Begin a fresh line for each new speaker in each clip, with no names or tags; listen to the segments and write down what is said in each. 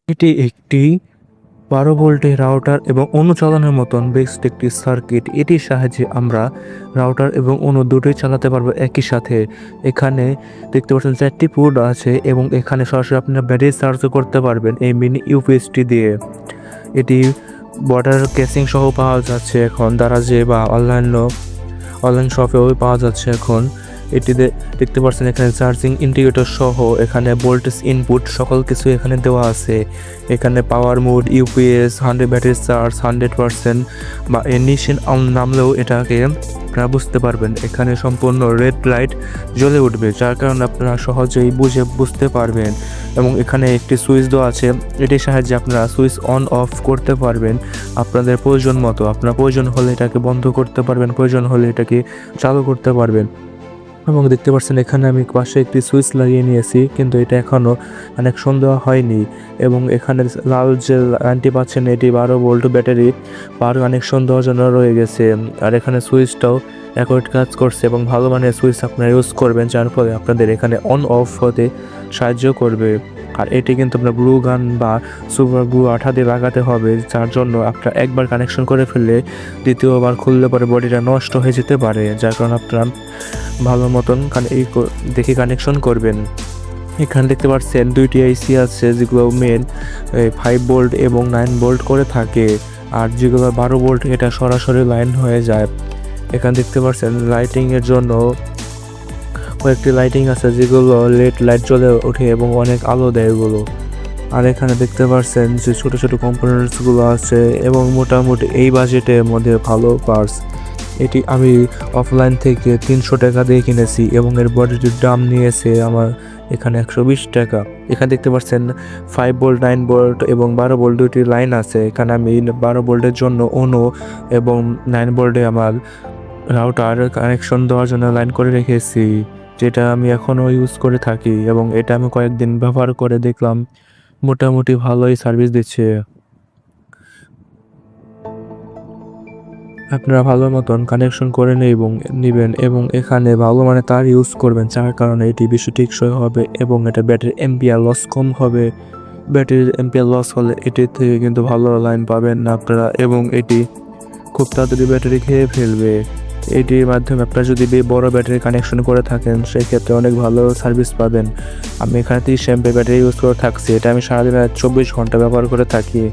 এটি একটি 12 ভোল্টের রাউটার এবং অণু চালানোর মতন বেস্ট একটি সার্কিট। এটির সাহায্যে আমরা রাউটার এবং অণু দুটোই চালাতে পারবো একই সাথে। এখানে দেখতে পাচ্ছেন 4টি পোর্ট আছে এবং এখানে সরাসরি আপনারা ব্যাটারি চার্জও করতে পারবেন এই মিনি ইউপিএসটি দিয়ে। এটি বর্ডার কেসিং সহ পাওয়া যাচ্ছে এখন দারাজে বা অনলাইন শপেও পাওয়া যাচ্ছে এখন। এটিতে দেখতে পাচ্ছেন এখানে চার্জিং ইন্ডিকেটর সহ এখানে ভোল্টেজ ইনপুট সকল কিছু এখানে দেওয়া আছে। এখানে পাওয়ার মোড, ইউপিএস, 100 ব্যাটারি চার্জ, 100% বা এনিশন নামলেও এটাকে আপনারা বুঝতে পারবেন। এখানে সম্পূর্ণ রেড লাইট জ্বলে উঠবে, যার কারণে আপনারা সহজেই বুঝতে পারবেন। এবং এখানে একটি সুইচ দেওয়া আছে, এটির সাহায্যে আপনারা সুইচ অন অফ করতে পারবেন আপনাদের প্রয়োজন মতো। আপনার প্রয়োজন হলে এটাকে বন্ধ করতে পারবেন, প্রয়োজন হলে এটাকে চালু করতে পারবেন। এবং দেখতে পাচ্ছেন এখানে আমি পাশে একটি সুইচ লাগিয়ে নিয়েছি, কিন্তু এটা এখনও কানেকশন দেওয়া হয়নি। এবং এখানে লাল যে লাইনটি পাচ্ছেন এটি 12 ভোল্ট ব্যাটারি কানেকশন দেওয়ার জন্য রয়ে গেছে। আর এখানে সুইচটাও অ্যাকুরেট কাজ করছে এবং ভালো মানের সুইচ আপনারা ইউজ করবেন, যার ফলে আপনাদের এখানে অন অফ হতে সাহায্য করবে। আর এটি কিন্তু আপনার ব্লু গান বা সুপার গ্লু আঠা দিয়ে লাগাতে হবে, যার জন্য আপনার একবার কানেকশন করে ফেললে দ্বিতীয়বার খুললে পরে বডিটা নষ্ট হয়ে যেতে পারে, যার কারণে আপনারা ভালো মতন দেখে কানেকশন করবেন। এখানে দেখতে পাচ্ছেন 2টি আইসি আছে, যেগুলো মেন 5 ভোল্ট এবং 9 ভোল্ট করে থাকে। আর যেগুলো 12 ভোল্ট এটা সরাসরি লাইন হয়ে যায়। এখানে দেখতে পাচ্ছেন লাইটিংয়ের জন্য কয়েকটি লাইটিং আছে, যেগুলো লেড লাইট জ্বলে ওঠে এবং অনেক আলো দেয় এগুলো। আর এখানে দেখতে পাচ্ছেন যে ছোট ছোট কম্পোনেন্টসগুলো আছে এবং মোটামুটি এই বাজেটের মধ্যে ভালো পার্টস। এটি আমি অফলাইন থেকে 300 টাকা দিয়ে কিনেছি এবং এর বডিটির দাম নিয়েছে আমার এখানে 120 টাকা। এখানে দেখতে পাচ্ছেন 5 ভোল্ট, 9 ভোল্ট এবং 12 ভোল্ট দুটি লাইন আছে। এখানে আমি 12 ভোল্টের জন্য অন্য এবং 9 ভোল্টে আমার রাউটার কানেকশন দেওয়ার জন্য লাইন করে রেখেছি, যেটা আমি এখনও ইউজ করে থাকি। এবং এটা আমি কয়েকদিন ব্যবহার করে দেখলাম মোটামুটি ভালোই সার্ভিস দিচ্ছে। আপনারা ভালো মতন কানেকশন করে নেবেন এবং এখানে ভালো মানে তার ইউজ করবেন, যার কারণে এটি বেশি টেকসই হবে এবং এটা ব্যাটারি এম্পিয়ার লস কম হবে। ব্যাটারির এম্পিয়ার লস হলে এটির থেকে কিন্তু ভালো লাইন পাবেন না আপনারা, এবং এটি খুব তাড়াতাড়ি ব্যাটারি খেয়ে ফেলবে। এটির মাধ্যমে আপনারা যদি বড় ব্যাটারি কানেকশন করে থাকেন সেক্ষেত্রে অনেক ভালো সার্ভিস পাবেন। আমি এখানে 30 এমপি ব্যাটারি ইউজ করে থাকছি, এটা আমি সারাদিনে 24 ঘন্টা ব্যবহার করে থাকি।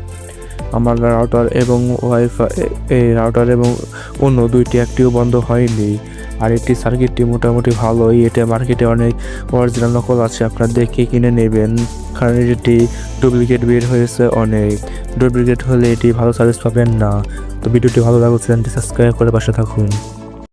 আমার রাউটার এবং রাউটার এবং অন্য দুইটি একটিও বন্ধ হয়নি। আর এটি সার্কিটটি মোটামুটি ভালোই। এটা মার্কেটে অনেক অরিজিনাল নকল আছে, আপনারা দেখে কিনে নেবেন, কারণ এটি ডুপ্লিকেট বের হয়েছে অনেক। ডুপ্লিকেট হলে এটি ভালো সার্ভিস পাবেন না। তো ভিডিওটি ভালো লাগলে চ্যানেলটি সাবস্ক্রাইব করে পাশে থাকুন।